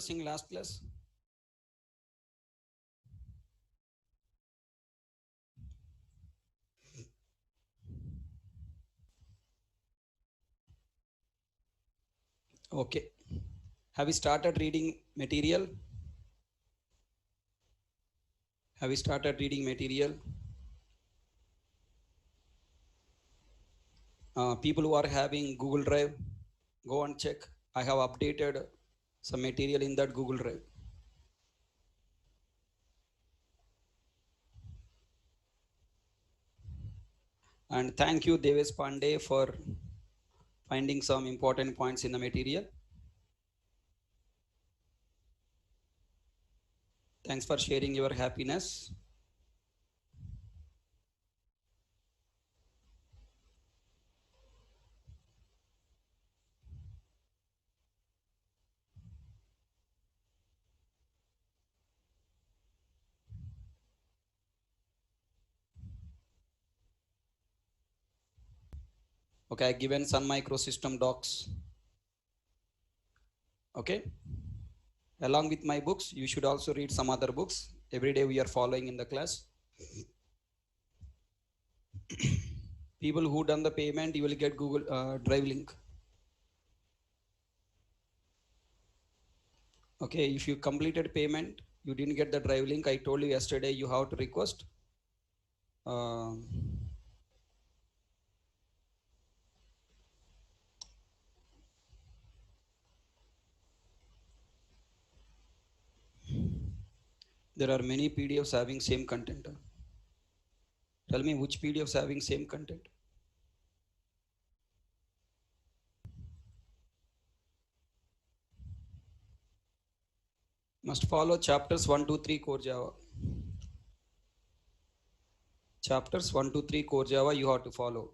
discussing last class? Okay. Have you started reading material? Have you started reading material? People who are having Google Drive, go and check. I have updated some material in that Google Drive. And thank you, Deves Pandey, for finding some important points in the material. Thanks for sharing your happiness. Okay, I given Sun Microsystem docs. Okay. Along with my books, you should also read some other books. Every day we are following in the class. People who done the payment, you will get Google Drive link. Okay, if you completed payment, you didn't get the Drive link. I told you yesterday you have to request. There are many PDFs having same content. Tell me which PDFs having same content. Must follow chapters 1, 2, 3 core Java. Chapters 1, 2, 3 core Java you have to follow.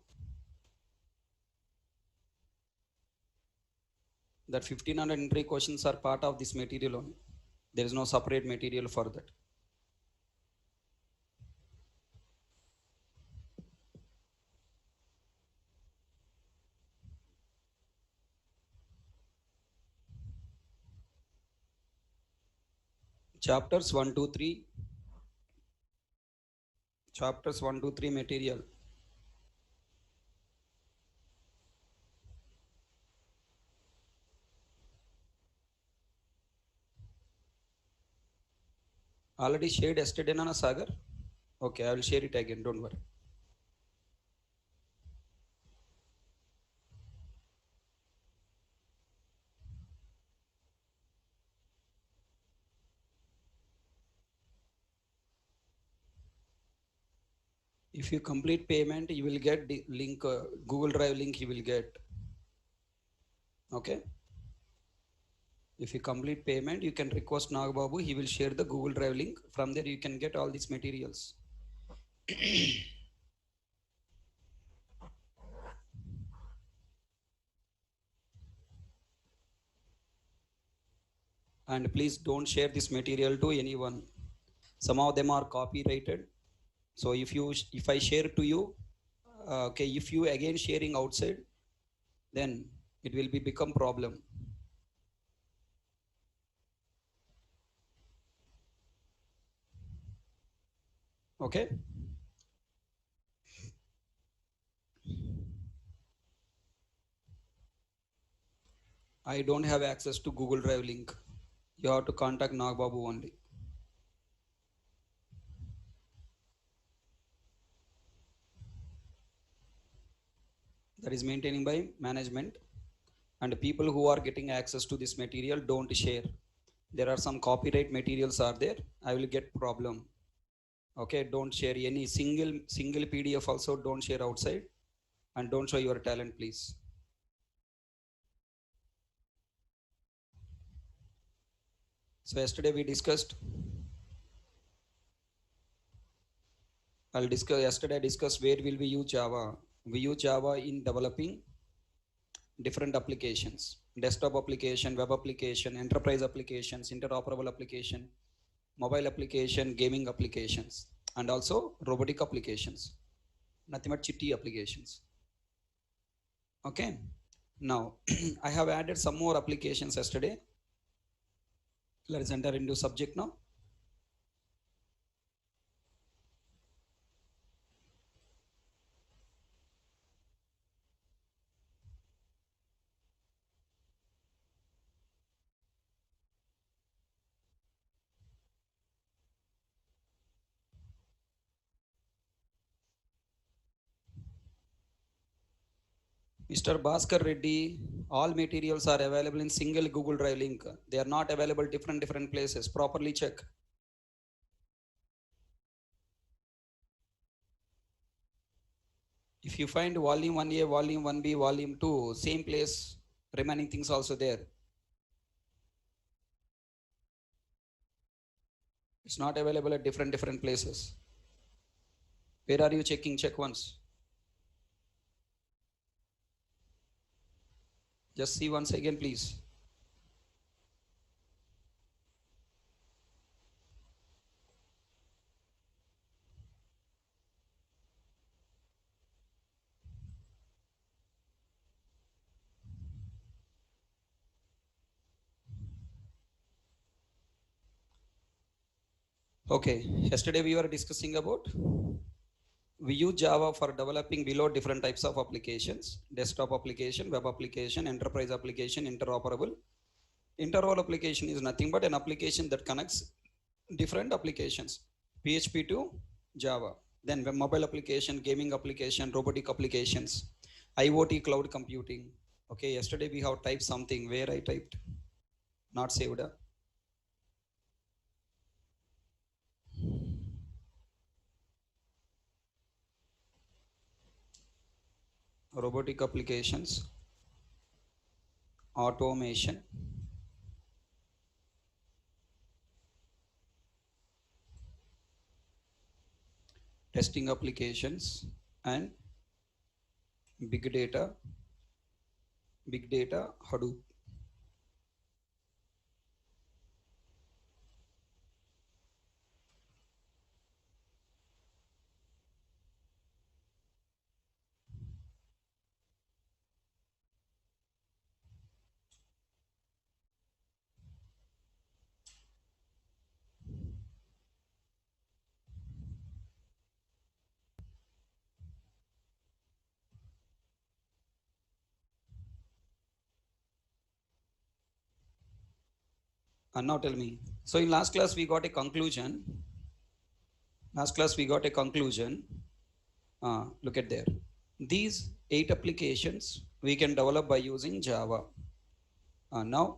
That 1500 entry questions are part of this material only. There is no separate material for that. Chapters 1, 2, 3. Chapters 1, 2, 3 material. Already shared yesterday, Nana Sagar? Okay, I will share it again, don't worry. If you complete payment, you will get the link, Google Drive link you will get. Okay. If you complete payment, you can request Nagbabu. He will share the Google Drive link. From there, you can get all these materials. And please don't share this material to anyone. Some of them are copyrighted. So if I share to you, okay, if you again sharing outside, then it will become problem. Okay. I don't have access to Google Drive link. You have to contact Nagbabu only. That is maintaining by management, and people who are getting access to this material don't share. There are some copyright materials are there. I will get problem. Okay, don't share any single PDF also. Don't share outside, and don't show your talent, please. So yesterday we discussed. Yesterday I discussed where will we use Java. We use Java in developing different applications: desktop application, web application, enterprise applications, interoperable application, mobile application, gaming applications, and also robotic applications, nothing but chitty applications. Okay. Now I have added some more applications yesterday. Let's enter into subject now. Mr. Bhaskar Reddy, all materials are available in single Google Drive link. They are not available different places. Properly check. If you find volume 1A, volume 1B, volume 2, same place, remaining things also there. It's not available at different places. Where are you checking? Check once. Just see once again, please. Okay, yesterday we were discussing about we use Java for developing below different types of applications: desktop application, web application, enterprise application, interoperable. Interoperable application is nothing but an application that connects different applications, PHP to Java. Then mobile application, gaming application, robotic applications, IoT, cloud computing. Okay, yesterday we have typed something where I typed, not saved. Robotic applications, automation, testing applications, and big data, Hadoop. And now tell me. So in last class we got a conclusion. Look at there. These 8 applications we can develop by using Java. Now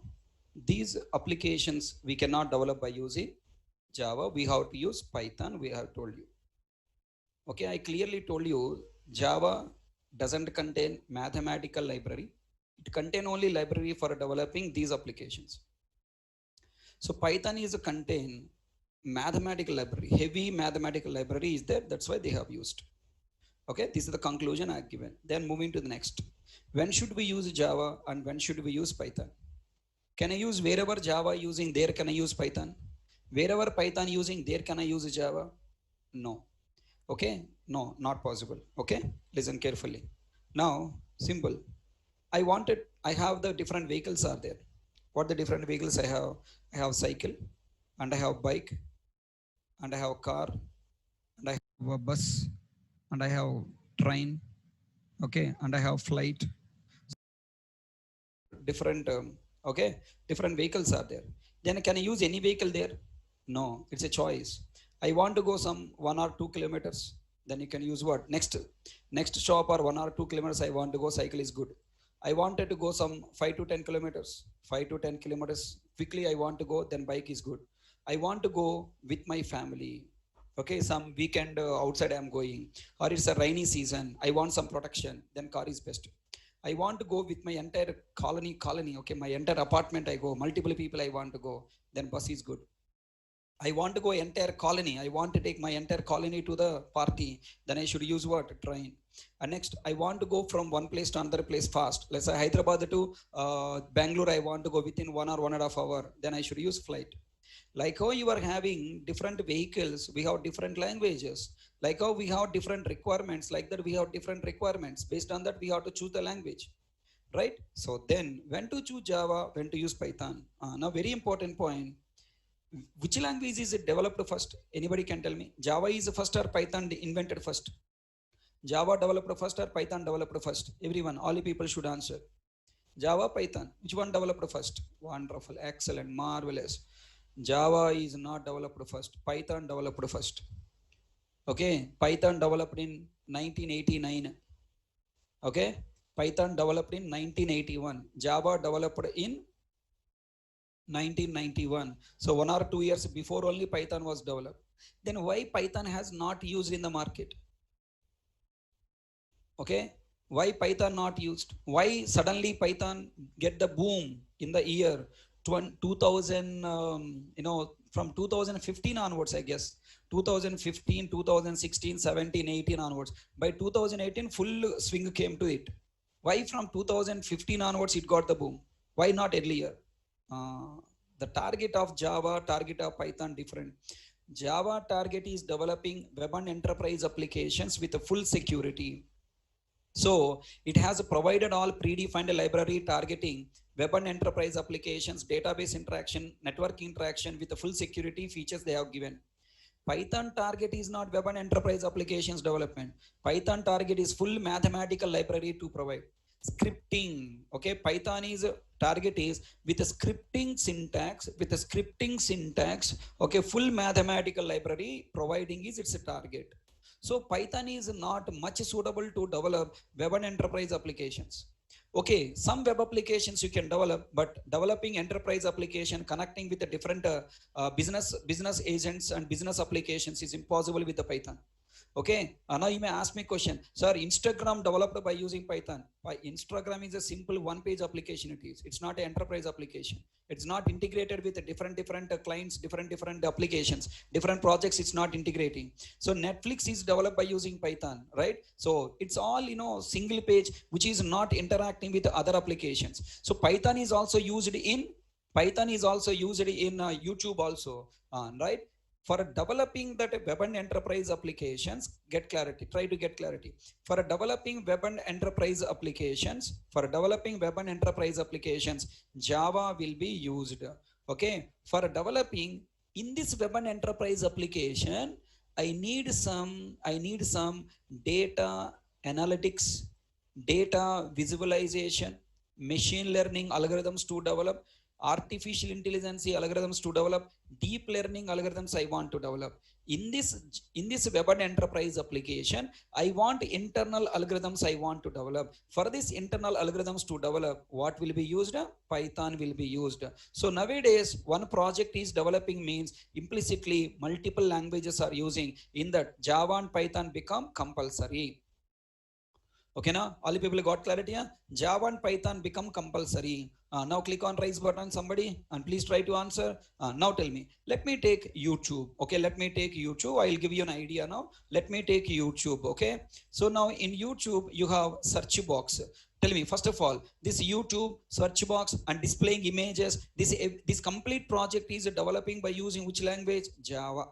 these applications we cannot develop by using Java. We have to use Python. We have told you. Okay, I clearly told you Java doesn't contain mathematical library. It contain only library for developing these applications. So Python is a contain mathematical library, heavy mathematical library is there. That's why they have used. Okay, this is the conclusion I have given. Then moving to the next. When should we use Java and when should we use Python? Can I use wherever Java using there? Can I use Python? Wherever Python using there, can I use Java? No. Okay, no, not possible. Okay, listen carefully. Now, simple. I have the different vehicles are there. What the different vehicles I have? I have cycle, and I have bike, and I have car, and I have a bus, and I have train. Okay, and I have flight. Different different vehicles are there. Then can I use any vehicle there? No, it's a choice. I want to go some 1 or 2 kilometers. Then you can use what? Next stop or 1 or 2 kilometers I want to go, cycle is good. I wanted to go some 5 to 10 kilometers. 5 to 10 kilometers quickly I want to go, then bike is good. I want to go with my family. Okay, some weekend outside I am going, or it's a rainy season. I want some protection. Then car is best. I want to go with my entire colony. Okay, my entire apartment I go. Multiple people I want to go. Then bus is good. I want to go entire colony. I want to take my entire colony to the party. Then I should use what? Train. And next, I want to go from one place to another place fast. Let's say Hyderabad to Bangalore. I want to go within 1 or 1.5 hours. Then I should use flight. Like how you are having different vehicles, we have different languages. Like how we have different requirements, like that we have different requirements. Based on that, we have to choose the language, right? So then when to choose Java, when to use Python. Now very important point. which language is it developed first? Anybody can tell me? Java is first or Python invented first? Java developed first or Python developed first? Everyone, all the people should answer. Java, Python, which one developed first? Wonderful, excellent, marvelous. Java is not developed first. Python developed first. Okay, Python developed in 1989. Okay, Python developed in 1981. Java developed in 1991. So 1 or 2 years before only Python was developed. Then why Python has not used in the market? Okay, why Python not used? Why suddenly Python get the boom in the year 2000? From 2015 onwards, I guess 2015, 2016, 17, 18 onwards. By 2018, full swing came to it. Why from 2015 onwards it got the boom? Why not earlier? The target of Java, target of Python different. Java target is developing web and enterprise applications with a full security. So it has provided all predefined library targeting web and enterprise applications, database interaction, network interaction with the full security features they have given. Python target is not web and enterprise applications development. Python target is full mathematical library to provide. Scripting, okay, Python is target is with a scripting syntax, okay, full mathematical library providing is its target. So Python is not much suitable to develop web and enterprise applications. Okay, some web applications you can develop, but developing enterprise application connecting with the different business agents and business applications is impossible with the Python. Okay, now you may ask me question, sir, Instagram developed by using Python. Instagram is a simple one-page application. It's not an enterprise application. It's not integrated with different clients, different applications, different projects. It's not integrating. So Netflix is developed by using Python, right? So it's all single page, which is not interacting with other applications. So Python is also used in YouTube also, right? For developing that web and enterprise applications, try to get clarity. For developing web and enterprise applications, Java will be used. Okay, for developing in this web and enterprise application, I need some data analytics, data visualization, machine learning algorithms to develop, artificial intelligence algorithms to develop, deep learning algorithms I want to develop. In this web and enterprise application, I want internal algorithms I want to develop. For this internal algorithms to develop, what will be used? Python will be used. So nowadays, one project is developing means implicitly multiple languages are using. In that, Java and Python become compulsory. Okay, now all the people got clarity? Yeah? Java and Python become compulsory. Now click on raise button, somebody, and please try to answer. Now tell me, let me take YouTube. Okay, let me take YouTube. I'll give you an idea now. Let me take YouTube. Okay, so now in YouTube, you have search box. Tell me, first of all, this YouTube search box and displaying images, this complete project is developing by using which language? Java.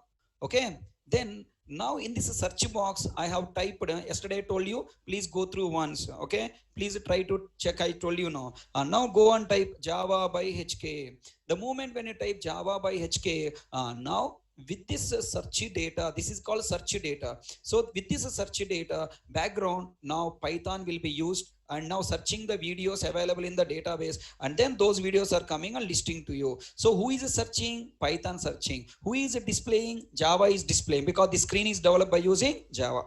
Okay, then now in this search box, I have typed, yesterday I told you, please go through once. Okay, please try to check. I told you now. Now go and type Java by HK. The moment when you type Java by HK, now with this search data, this is called search data. So with this search data background, now Python will be used, and now searching the videos available in the database, and then those videos are coming and listing to you. So who is searching? Python searching. Who is displaying? Java is displaying, because the screen is developed by using Java.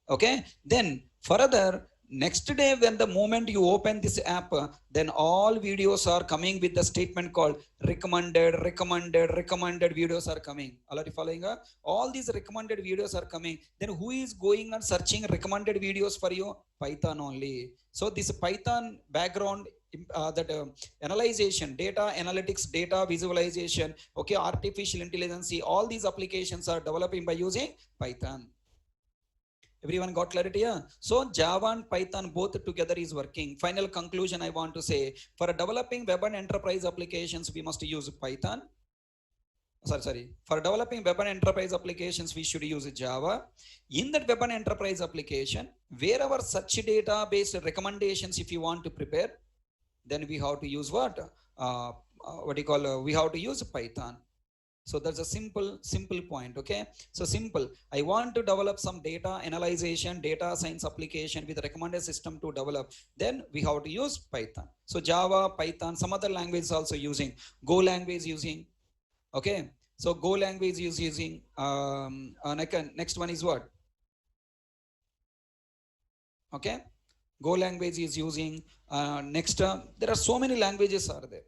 Okay, then further, next day when the moment you open this app, then all videos are coming with the statement called recommended videos are coming. Are you following? All these recommended videos are coming. Then who is going and searching recommended videos for you? Python only. So this Python background, analyzation, data analytics, data visualization, okay, artificial intelligence, all these applications are developing by using Python. Everyone got clarity? Yeah? So Java and Python both together is working. Final conclusion I want to say, for developing web and enterprise applications, we must use Python. For developing web and enterprise applications, we should use Java. In that web and enterprise application, wherever such database recommendations, if you want to prepare, then we have to use what? We have to use Python. So that's a simple point. Okay, so simple. I want to develop some data analyzation, data science application with recommended system to develop, then we have to use Python. So Java, Python, some other language also using, Go language using. Okay, so Go language is using. Next one is what? Okay, Go language is using. Next, there are so many languages are there.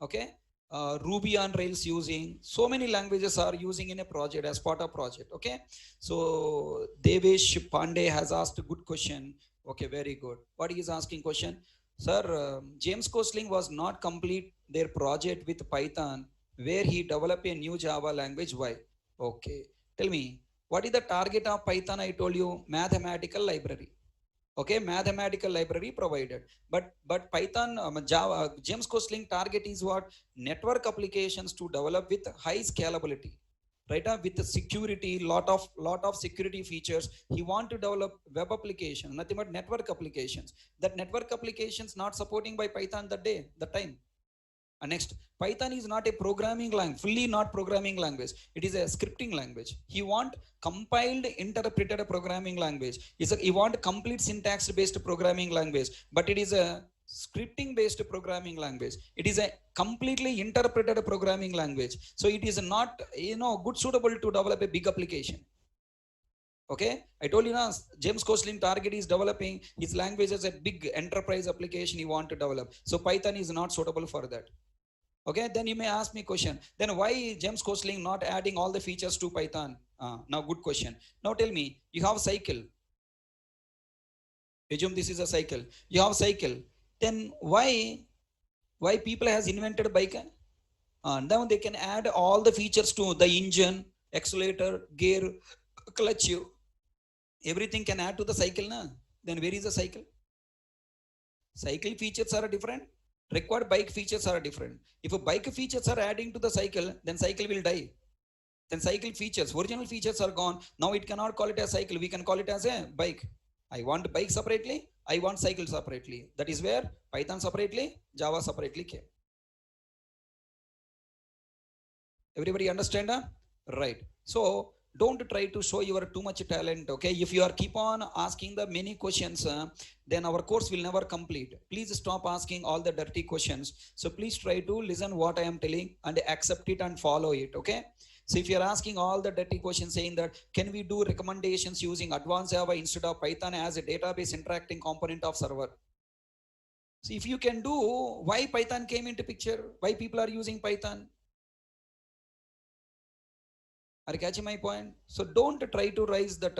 Okay, Ruby on Rails using, so many languages are using in a project as part of project. Okay, so Devesh Pandey has asked a good question. Okay, very good. What he is asking question? Sir, James Gosling was not complete their project with Python where he developed a new Java language. Why? Okay, tell me, what is the target of Python? I told you, mathematical library. Okay, mathematical library provided, but Python, Java, James Gosling target is what? Network applications to develop with high scalability, right? With the security, lot of security features. He want to develop web application, nothing but network applications. That network applications not supporting by Python that day, that time. Next, Python is not a programming language, fully not programming language. It is a scripting language. He want compiled interpreted programming language. He want complete syntax based programming language, but it is a scripting based programming language. It is a completely interpreted programming language. So it is not, good suitable to develop a big application. Okay, I told you now, James Gosling target is developing his language as a big enterprise application he want to develop. So Python is not suitable for that. Okay, then you may ask me question, then why James Gosling not adding all the features to Python? Now good question. Now tell me, you have cycle. Assume this is a cycle. You have cycle. Then why people has invented bike? Now they can add all the features to the engine, accelerator, gear, clutch. Everything can add to the cycle. Na? Then where is the cycle? Cycle features are different. Required bike features are different. If a bike features are adding to the cycle, then cycle will die. Then cycle features, original features are gone. Now it cannot call it a cycle. We can call it as a bike. I want bike separately. I want cycle separately. That is where Python separately, Java separately came. Everybody understand? Right. So don't try to show your too much talent. Okay, if you are keep on asking the many questions, then our course will never complete. Please stop asking all the dirty questions. So please try to listen what I am telling and accept it and follow it. Okay, so if you are asking all the dirty questions saying that can we do recommendations using advanced Java instead of Python as a database interacting component of server? So if you can do, why Python came into picture? Why people are using Python? Are you catching my point? So don't try to raise that,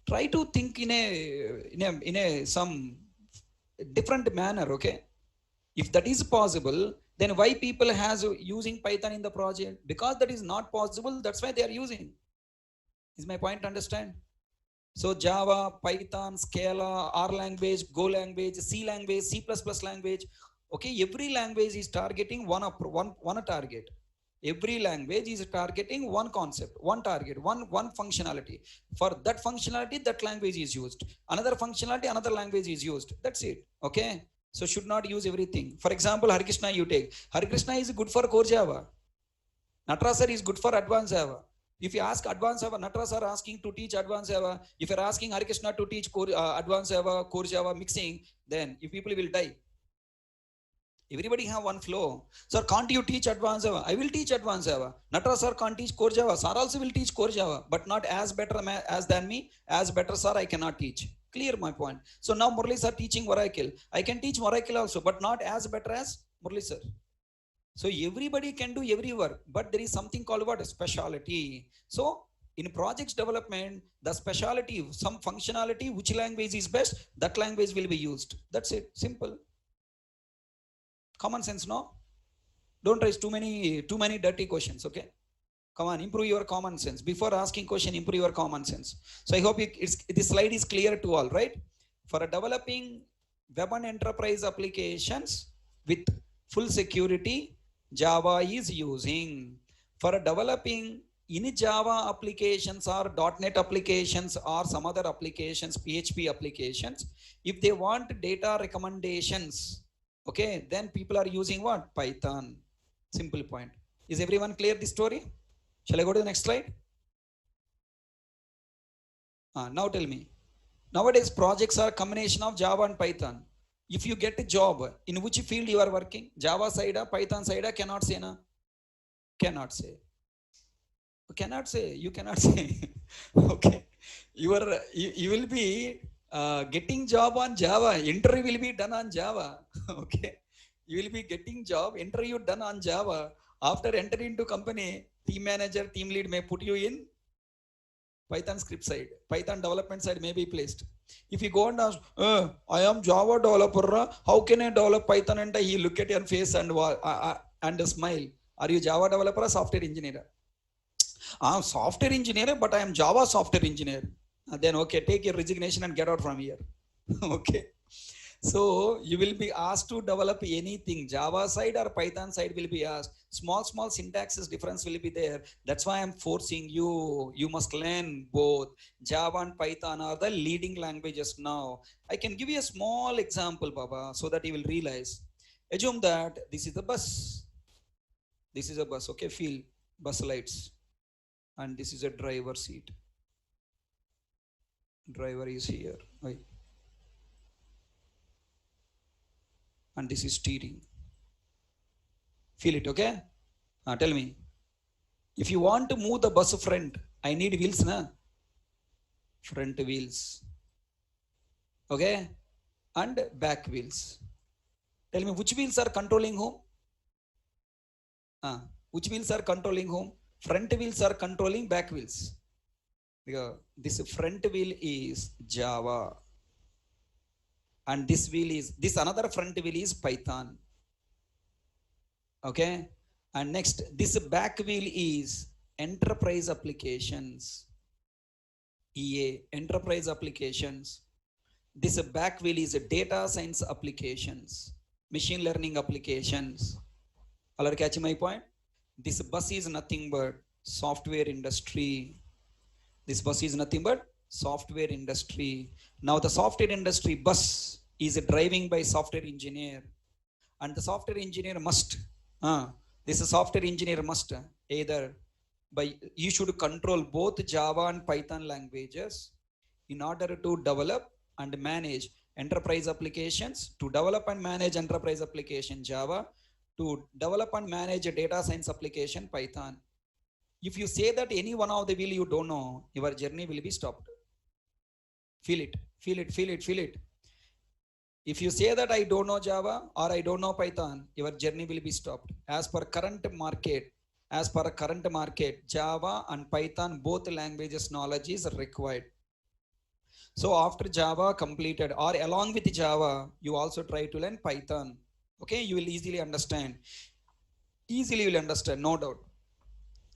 try to think in a some different manner. Okay, if that is possible, then why people has using Python in the project? Because that is not possible, that's why they are using. Is my point understand? So Java, Python, Scala, R language, Go language, C language, C++ language. Okay, every language is targeting one target. Every language is targeting one concept, one target, one functionality. For that functionality, that language is used. Another functionality, another language is used. That's it. Okay. So should not use everything. For example, Hare Krishna you take. Hare Krishna is good for core Java. Natrasar is good for advanced Java. If you ask advanced Java, Natrasar asking to teach advanced Java. If you're asking Hare Krishna to teach core, advanced Java, core Java mixing, then you people will die. Everybody have one flow. Sir, can't you teach advanced Java? I will teach advanced Java. Natara sir can't teach core Java. Sir also will teach core Java, but not as better as than me. As better sir, I cannot teach. Clear my point. So now Murli sir teaching Oracle. I can teach Oracle also, but not as better as Murli sir. So everybody can do every work, but there is something called what? Specialty. So in projects development, the specialty, some functionality, which language is best, that language will be used. That's it. Simple. Common sense, no? Don't raise too many dirty questions. Okay, come on, improve your common sense. Before asking question, improve your common sense. So I hope this slide is clear to all, right? For developing web and enterprise applications with full security, Java is using. For developing any Java applications or .NET applications or some other applications, PHP applications, if they want data recommendations, okay, then people are using what? Python. Simple point. Is everyone clear this story? Shall I go to the next slide? Now tell me. Nowadays, projects are a combination of Java and Python. If you get a job, in which field you are working? Java side, Python side, cannot say, na? Cannot say. Cannot say. You cannot say. Okay. You will be getting job on Java. Interview will be done on Java. Okay. You will be getting job. Interview done on Java. After entering into company, team manager, team lead may put you in Python script side, Python development side may be placed. If you go and ask, I am Java developer, how can I develop Python? And he look at your face and smile. Are you Java developer or software engineer? I am software engineer, but I am Java software engineer. Then okay, take your resignation and get out from here. Okay. So you will be asked to develop anything, Java side or Python side will be asked. Small syntaxes difference will be there. That's why I'm forcing you. You must learn both. Java and Python are the leading languages now. I can give you a small example, Baba, so that you will realize. Assume that this is the bus. This is a bus, okay? Feel bus lights. And this is a driver seat. Driver is here. Right. And this is steering. Feel it, okay? Tell me. If you want to move the bus front, I need wheels, na? Front wheels. Okay? And back wheels. Tell me, which wheels are controlling whom? Which wheels are controlling whom? Front wheels are controlling back wheels. Because this front wheel is Java. And this another front wheel is Python. Okay. And next, this back wheel is enterprise applications. EA, enterprise applications. This back wheel is data science applications, machine learning applications. All are catching my point? This bus is nothing but software industry. This bus is nothing but software industry. Now the software industry bus is driving by software engineer, and the software engineer must either you should control both Java and Python languages in order to develop and manage enterprise applications, to develop and manage enterprise application Java, to develop and manage a data science application Python. If you say that any one of the wheel you don't know, your journey will be stopped. Feel it, feel it, feel it, feel it. If you say that I don't know Java or I don't know Python, your journey will be stopped. As per current market, Java and Python, both languages knowledge is required. So after Java completed or along with Java, you also try to learn Python. Okay, you will easily understand. No doubt.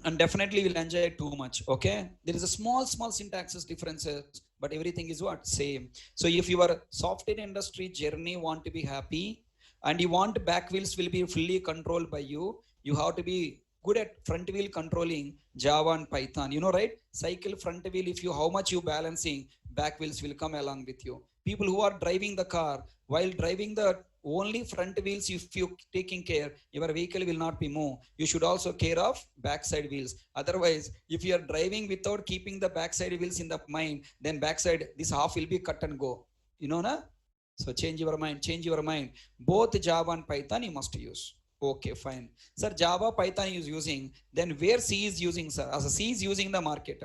And definitely will enjoy it too much. Okay, there is a small syntaxes differences, but everything is what? Same. So if your software industry journey want to be happy and you want back wheels will be fully controlled by you, you have to be good at front wheel controlling Java and Python. You know, right? Cycle front wheel, if you how much you balancing, back wheels will come along with you. People who are driving the car, while driving the only front wheels, if you taking care, your vehicle will not be moved. You should also care of backside wheels. Otherwise, if you are driving without keeping the backside wheels in the mind, then backside this half will be cut and go. You know, na? So change your mind. Both Java and Python you must use. Okay, fine. Sir, Java, Python is using, then where C is using, sir? As a C is using the market.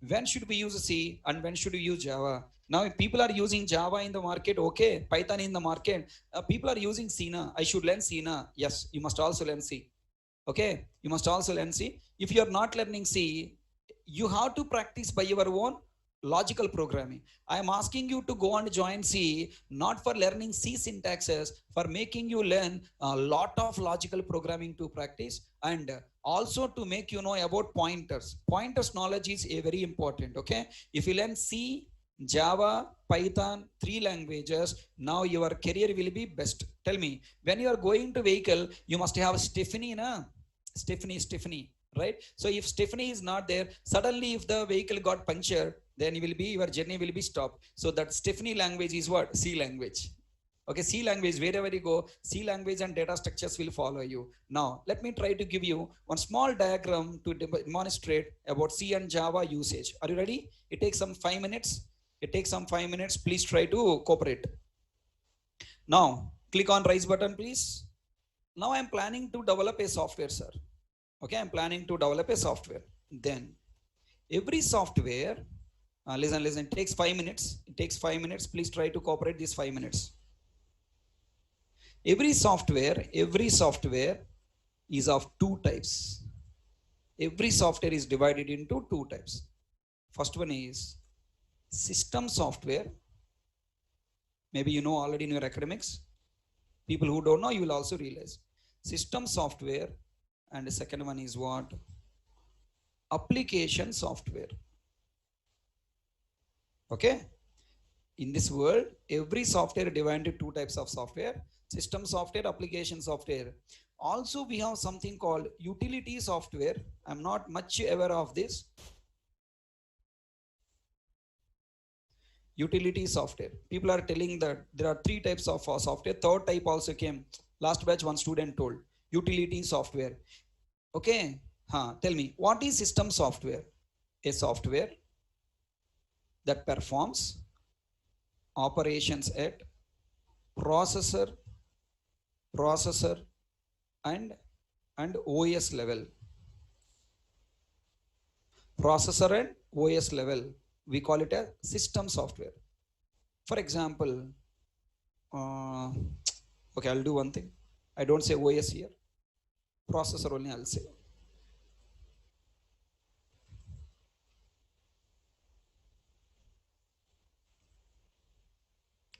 When should we use C and when should we use Java? Now, if people are using Java in the market, okay, Python in the market, people are using C na. I should learn C na. Yes, you must also learn C. Okay, you must also learn C. If you are not learning C, you have to practice by your own logical programming. I am asking you to go and join C, not for learning C syntaxes, for making you learn a lot of logical programming to practice, and also to make you know about pointers. Pointers knowledge is a very important. Okay, if you learn C, Java, Python, 3 languages, now your career will be best. Tell me, when you are going to vehicle, you must have Stephanie, na? Stephanie, right? So if Stephanie is not there, suddenly if the vehicle got punctured, then your journey will be stopped. So that Stephanie language is what? C language. Okay, C language, wherever you go, C language and data structures will follow you. Now let me try to give you one small diagram to demonstrate about C and Java usage. Are you ready? It takes some 5 minutes. It takes some 5 minutes. Please try to cooperate. Now click on raise button, please. Now I'm planning to develop a software, sir. Okay, I'm planning to develop a software. Then every software, listen, it takes 5 minutes. It takes 5 minutes. Please try to cooperate these 5 minutes. Every software is of two types. Every software is divided into two types. First one is system software. Maybe you know already in your academics. People who don't know, you will also realize. System software, and the second one is what? Application software. Okay? In this world, every software divided into two types of software: system software, application software. Also, we have something called utility software. I'm not much aware of this. Utility software. People are telling that there are three types of software. Third type also came. Last batch, one student told. Utility software. Okay. Tell me, what is system software? A software that performs operations at processor and OS level. Processor and OS level, we call it a system software. For example, okay, I'll do one thing. I don't say OS here. Processor only I'll say.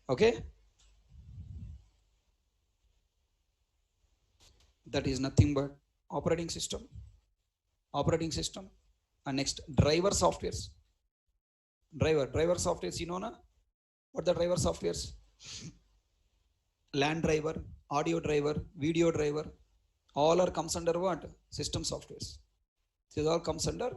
Okay. That is nothing but operating system. And next, driver softwares. Driver softwares, you know na? What the driver softwares? LAN driver, audio driver, video driver, all are comes under what? System softwares. This all comes under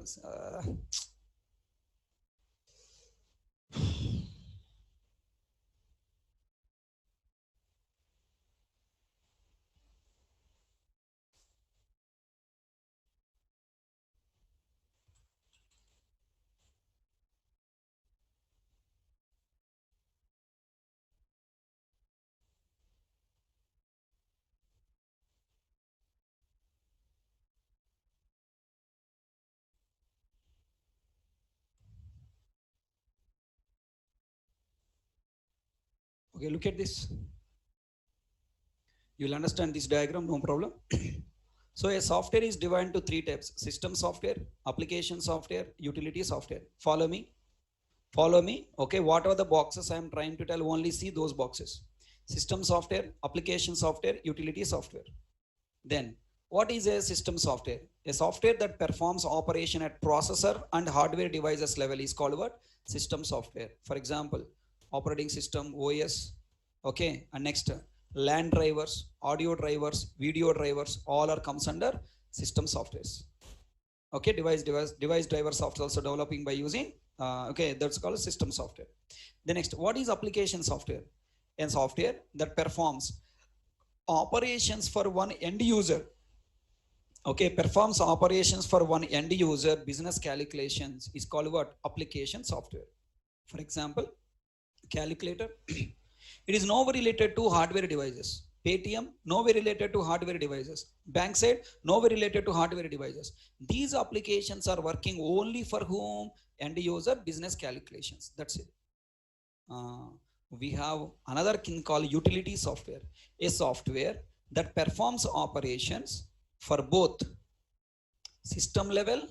okay, look at this. You will understand this diagram, no problem. So a software is divided into three types: system software, application software, utility software. Follow me. Okay, what are the boxes I am trying to tell? Only see those boxes: system software, application software, utility software. Then what is a system software? A software that performs operation at processor and hardware devices level is called what? System software. For example, operating system, OS. Okay, and next, LAN drivers, audio drivers, video drivers, all are comes under system softwares. Okay, device driver software also developing by using okay, that's called system software. The next, what is application software? A software that performs operations for one end user. Okay, performs operations for one end user business calculations is called what? Application software. For example, calculator. It is nowhere related to hardware devices. Paytm, nowhere related to hardware devices. Bankside, nowhere related to hardware devices. These applications are working only for whom? End user business calculations. That's it. We have another thing called utility software. A software that performs operations for both system level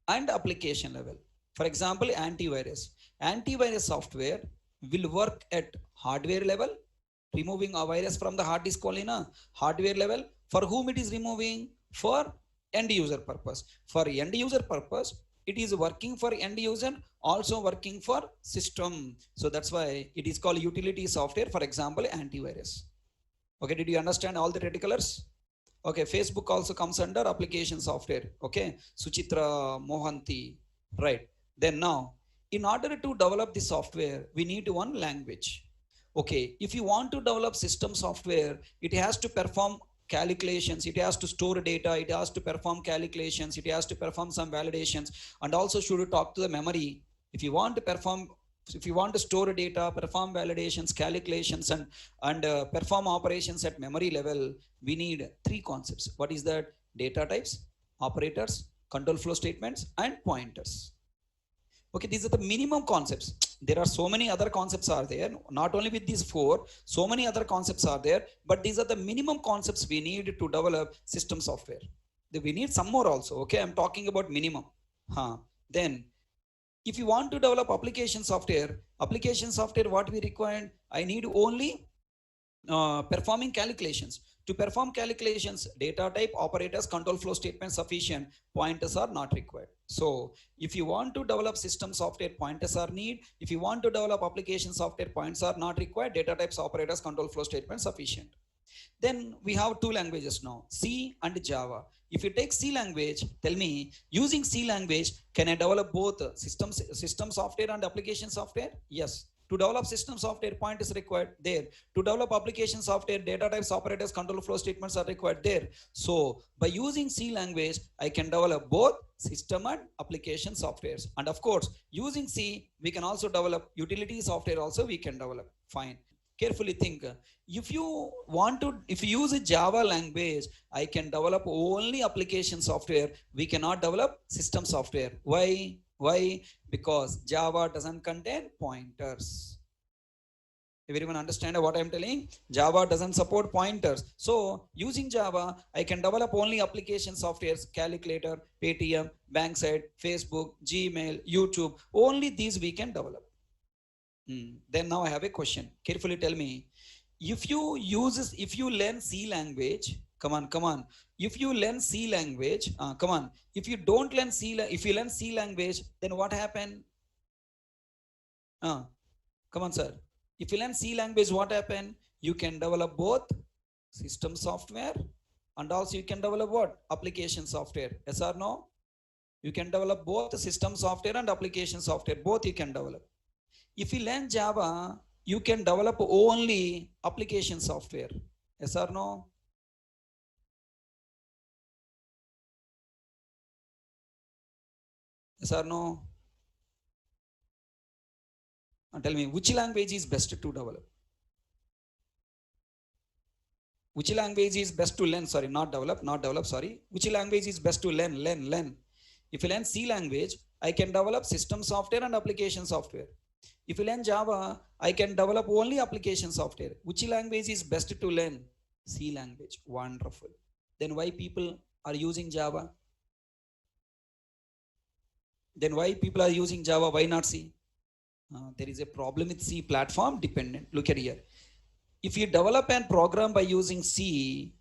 and application level. For example, antivirus. Antivirus software will work at hardware level, removing a virus from the hard disk only, na? Hardware level. For whom it is removing? For end user purpose. For end user purpose, it is working for end user, also working for system. So that's why it is called utility software. For example, antivirus. Okay, did you understand all the reticulars? Okay, Facebook also comes under application software. Okay, Suchitra Mohanty, right? Then now, in order to develop the software, we need one language. Okay, if you want to develop system software, it has to perform calculations, it has to store data, it has to perform calculations, it has to perform some validations, and also should talk to the memory. If you want to perform, if you want to store data, perform validations, calculations, and perform operations at memory level, we need three concepts. What is that? Data types, operators, control flow statements, and pointers. Okay, these are the minimum concepts. There are so many other concepts are there, not only with these four, so many other concepts are there, but these are the minimum concepts we need to develop system software. We need some more also. Okay, I'm talking about minimum. Then if you want to develop application software, what we require, I need only performing calculations. To perform calculations, data type, operators, control flow statements sufficient, pointers are not required. So if you want to develop system software, pointers are need. If you want to develop application software, pointers are not required, data types, operators, control flow statements sufficient. Then we have two languages now, C and Java. If you take C language, tell me, using C language, can I develop both system software and application software? Yes. To develop system software, point is required there. To develop application software, data types, operators, control flow statements are required there. So by using C language, I can develop both system and application softwares. And of course, using C, we can also develop utility software also we can develop. Fine. Carefully think. If you want to, if you use a Java language, I can develop only application software. We cannot develop system software. Why? Why? Because Java doesn't contain pointers. Everyone understand what I'm telling? Java doesn't support pointers. So using Java, I can develop only application softwares, calculator, Paytm, Bankside, Facebook, Gmail, YouTube. Only these we can develop. Then now I have a question. Carefully tell me. If you learn C language, come on. If you learn C language, come on. If you don't learn if you learn C language, then what happened? Come on, sir. If you learn C language, what happened? You can develop both system software and also you can develop what? Application software. Yes or no? You can develop both system software and application software. Both you can develop. If you learn Java, you can develop only application software. Yes or no? Yes or no? Tell me, which language is best to develop? Which language is best to learn? Sorry, not develop, sorry. Which language is best to learn? If you learn C language, I can develop system software and application software. If you learn Java, I can develop only application software. Which language is best to learn? C language. Wonderful. Then why people are using Java? Then why people are using Java? Why not C? There is a problem with C, platform dependent. Look at here. If you develop and program by using C,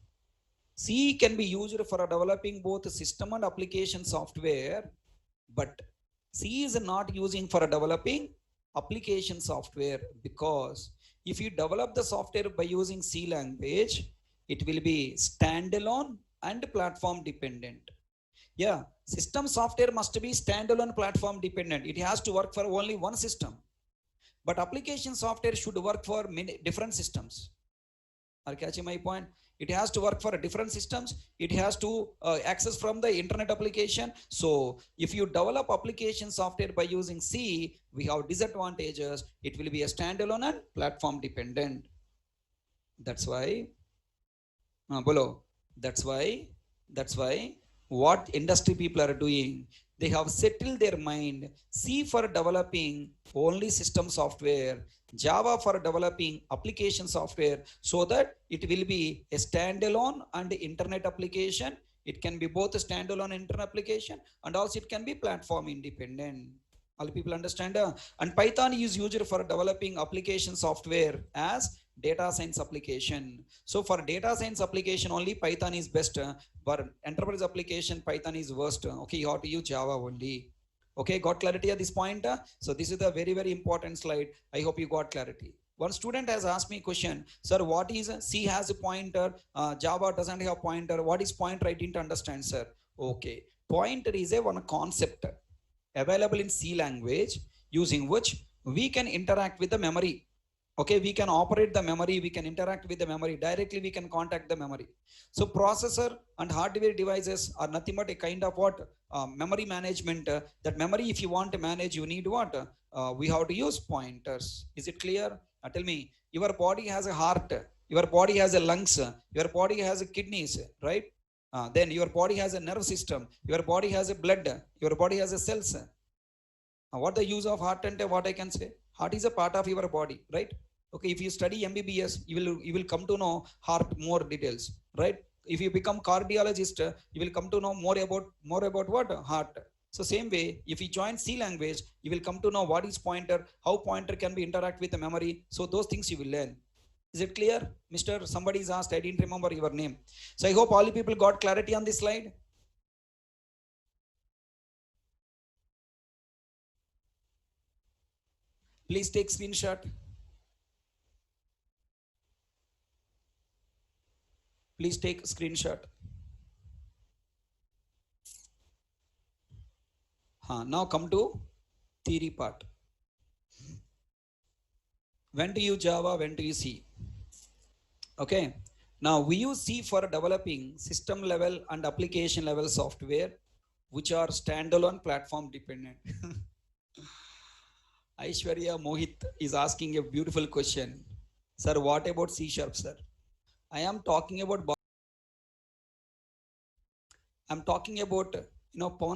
C can be used for developing both system and application software, but C is not using for developing application software, because if you develop the software by using C language, it will be standalone and platform dependent. Yeah, system software must be standalone platform dependent. It has to work for only one system. But application software should work for many different systems. Are you catching my point? It has to work for different systems. It has to access from the internet application. So if you develop application software by using C, we have disadvantages. It will be a standalone and platform dependent. That's why, below. That's why what industry people are doing, they have settled their mind. C for developing only system software, Java for developing application software, so that it will be a standalone and internet application. It can be both a standalone internet application and also it can be platform independent. All people understand? And Python is used for developing application software as data science application. So for data science application only Python is best. For enterprise application, Python is worst. Okay, you have to use Java only. Okay, got clarity at this point? So this is a very, very important slide. I hope you got clarity. One student has asked me a question, sir, what is C has a pointer, Java doesn't have pointer. What is pointer? I didn't understand, sir. Okay, pointer is a one concept available in C language, using which we can interact with the memory Okay, we can operate the memory, we can interact with the memory directly, we can contact the memory. So processor and hardware devices are nothing but a kind of what, memory management. That memory, if you want to manage, you need what, we have to use pointers. Is it clear? Tell me, your body has a heart, your body has a lungs, your body has a kidneys, right? Then your body has a nerve system, your body has a blood, your body has a cells. What the use of heart? And what I can say, heart is a part of your body, right? Okay, if you study MBBS, you will come to know heart more details, right? If you become cardiologist, you will come to know more about what, heart. So same way, if you join C language, you will come to know what is pointer, how pointer can be interact with the memory. So those things you will learn. Is it clear? Mr. Somebody is asked, I didn't remember your name. So I hope all you people got clarity on this slide. Please take screenshot. Please take screenshot. Now come to theory part. When do you Java? When do you C? Okay. Now we use C for developing system level and application level software, which are standalone platform dependent. Aishwarya Mohit is asking a beautiful question. Sir, what about C sharp, sir? I am talking about, Pawan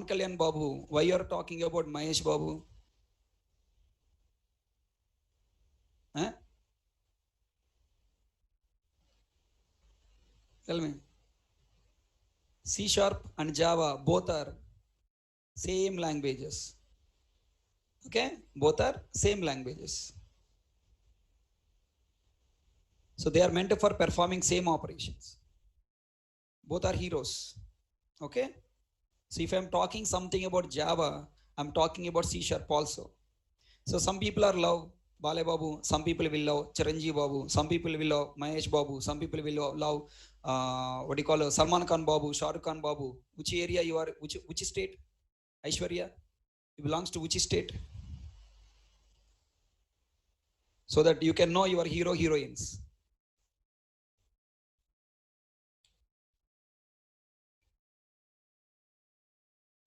Kalyan Babu. Why you are talking about Mahesh Babu? Huh? Tell me. C sharp and Java both are same languages. Okay, both are same languages. So they are meant for performing same operations. Both are heroes. Okay. So if I'm talking something about Java, I'm talking about C sharp also. So some people are love Bale Babu, some people will love Chiranjeev Babu, some people will love Mahesh Babu, some people will love what do you call it, Salman Khan Babu, Shah Rukh Khan Babu. Which area you are? Which state? Aishwarya, you belongs to which state? So that you can know your hero heroines.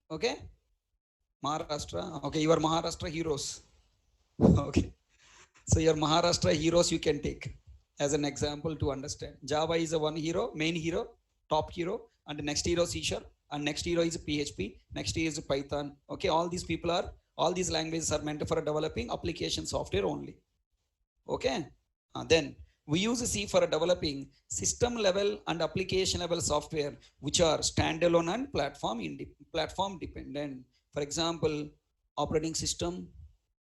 Okay, Maharashtra. Okay, you are Maharashtra heroes. Okay, so your Maharashtra heroes you can take as an example to understand. Java is a one hero, main hero, top hero, and the next hero is C sharp, and next hero is PHP, next hero is Python. Okay, all these languages are meant for developing application software only. Okay, then we use C for developing system level and application level software, which are standalone and platform dependent. For example, operating system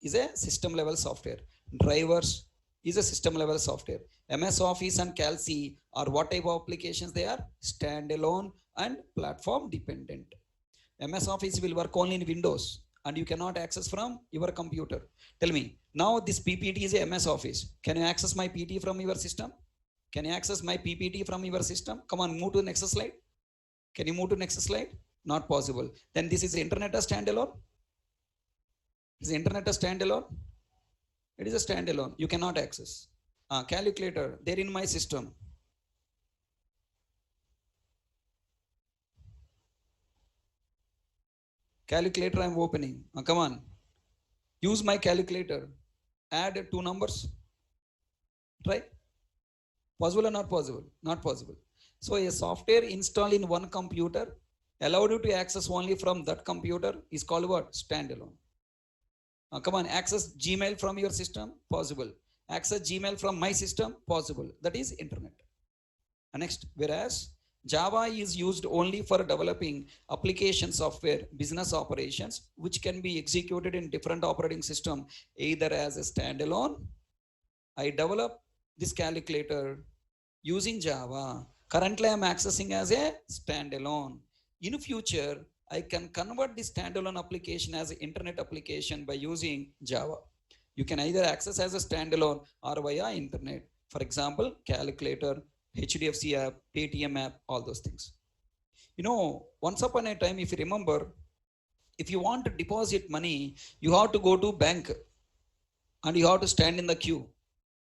is a system level software. Drivers is a system level software. MS Office and CalC are what type of applications? They are standalone and platform dependent. MS Office will work only in Windows and you cannot access from your computer. Tell me, now this PPT is a MS Office. Can you access my PT from your system? Can you access my PPT from your system? Come on, move to the next slide. Can you move to next slide? Not possible. Then this is internet a standalone? Is internet a standalone? It is a standalone. You cannot access. Calculator, they're in my system. Calculator I'm opening. Come on. Use my calculator. Add two numbers. Try. Possible or not possible? Not possible. So a software installed in one computer allowed you to access only from that computer is called what? Standalone. Come on, access Gmail from your system? Possible. Access Gmail from my system? Possible. That is internet. Next, whereas Java is used only for developing application software, business operations, which can be executed in different operating system, either as a standalone. I develop this calculator using Java. Currently, I'm accessing as a standalone. In future, I can convert this standalone application as an internet application by using Java. You can either access as a standalone or via internet. For example, calculator, HDFC app, Paytm app, all those things. Once upon a time, if you remember, if you want to deposit money, you have to go to bank and you have to stand in the queue.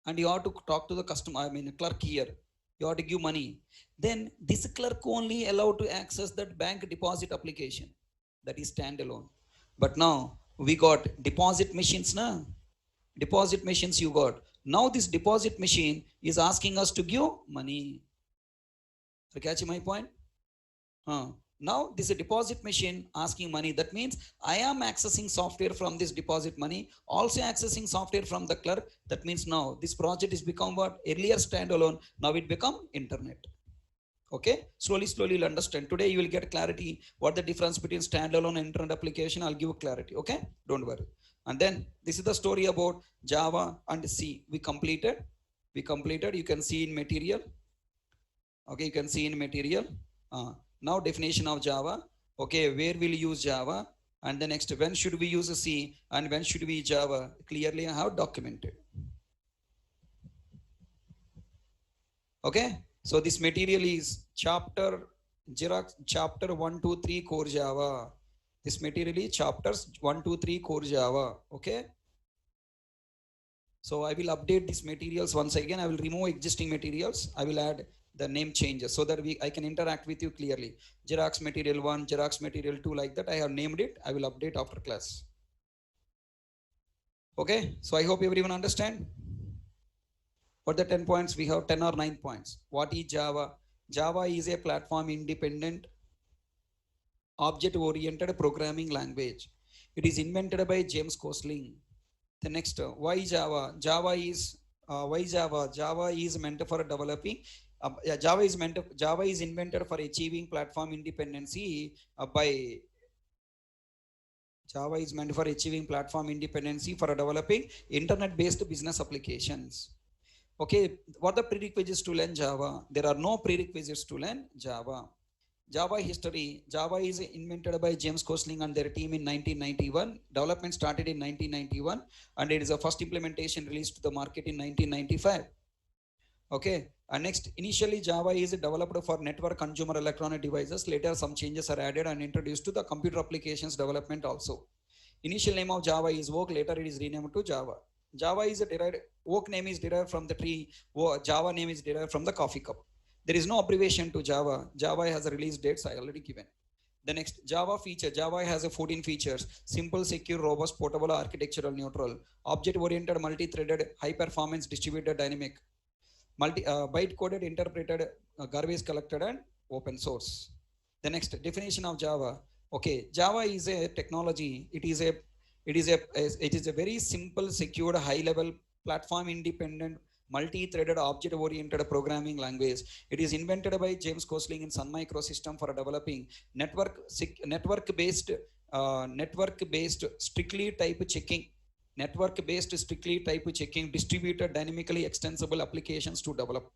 and you have to talk to the customer, I mean clerk here. You have to give money. Then this clerk only allowed to access that bank deposit application, that is standalone. But now we got deposit machines now. Deposit machines you got. Now this deposit machine is asking us to give money. Are you catching my point? Now this is a deposit machine asking money. That means I am accessing software from this deposit money, also accessing software from the clerk. That means now this project is become what? Earlier standalone, now it become internet. Okay, slowly you'll understand. Today you will get clarity what the difference between standalone and internet application. I'll give you clarity. Okay, don't worry. And then this is the story about Java and C. We completed. You can see in material. Okay, you can see in material. Now definition of Java. Okay, where will you use Java? And the next, when should we use C and when should we use Java? Clearly I have documented. Okay, so this material is chapter 1, 2, 3 core Java. This material is chapters 1, 2, 3 core Java. Okay. So I will update these materials once again. I will remove existing materials. I will add the name changes so that I can interact with you clearly. Xerox material 1, Xerox material 2, like that. I have named it. I will update after class. Okay. So I hope everyone understand. For the 10 points, we have 10 or 9 points. What is Java? Java is a platform independent, object oriented programming language. It is invented by James Gosling. The next, why Java? Java is meant for developing. Java is invented for achieving platform independency by Java is meant for achieving platform independency for developing internet-based business applications. Okay, what are the prerequisites to learn Java? There are no prerequisites to learn Java. Java history. Java is invented by James Gosling and their team in 1991. Development started in 1991 and it is a first implementation released to the market in 1995. Okay, and next, initially Java is developed for network consumer electronic devices. Later some changes are added and introduced to the computer applications development also. Initial name of Java is Oak, later it is renamed to Java. Java is derived, Oak name is derived from the tree, Java name is derived from the coffee cup. There is no abbreviation to Java. Java has a release dates I already given. The next, Java feature. Java has a 14 features. Simple, secure, robust, portable, architectural, neutral, object-oriented, multi-threaded, high-performance, distributed, dynamic, byte-coded, interpreted, garbage collected, and open source. The next, definition of Java. Okay, Java is a technology. It is a very simple, secured, high-level, platform-independent, multi-threaded, object-oriented programming language. It is invented by James Gosling in Sun Microsystem for developing network-based, strictly type checking, distributed, dynamically extensible applications to develop.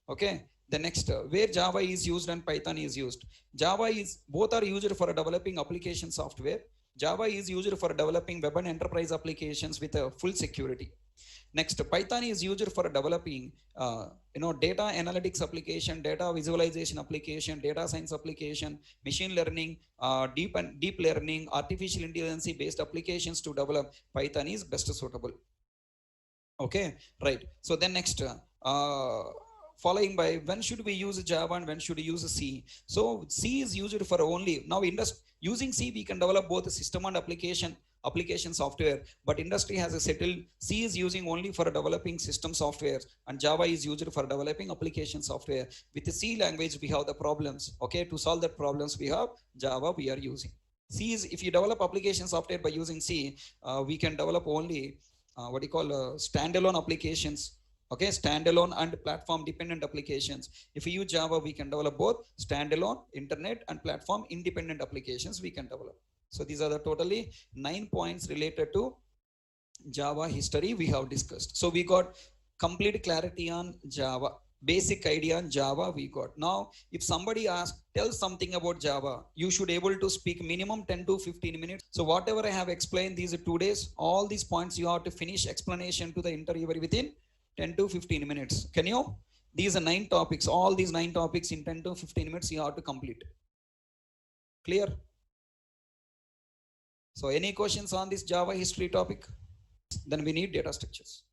Okay. The next, where Java is used and Python is used. Both are used for developing application software. Java is used for developing web and enterprise applications with a full security. Next, Python is used for developing, data analytics application, data visualization application, data science application, machine learning, deep learning, artificial intelligence based applications to develop. Python is best suitable. Okay, right. So then next, following by when should we use Java and when should we use C? So C is used for only now using C we can develop both the system and application software, but industry has a settled C is using only for developing system software and Java is used for developing application software. With the C language we have the problems. Okay, to solve that problems we have Java we are using. C is, if you develop application software by using C, we can develop only standalone applications. Okay, standalone and platform dependent applications. If we use Java, we can develop both standalone, internet and platform independent applications we can develop. So these are the totally 9 points related to Java history we have discussed. So we got complete clarity on Java. Basic idea on Java we got. Now, if somebody tells something about Java, you should able to speak minimum 10 to 15 minutes. So whatever I have explained these 2 days, all these points you have to finish explanation to the interviewer within 10 to 15 minutes. Can you? These are 9 topics. All these 9 topics in 10 to 15 minutes you have to complete. Clear? So any questions on this Java history topic? Then we need data structures.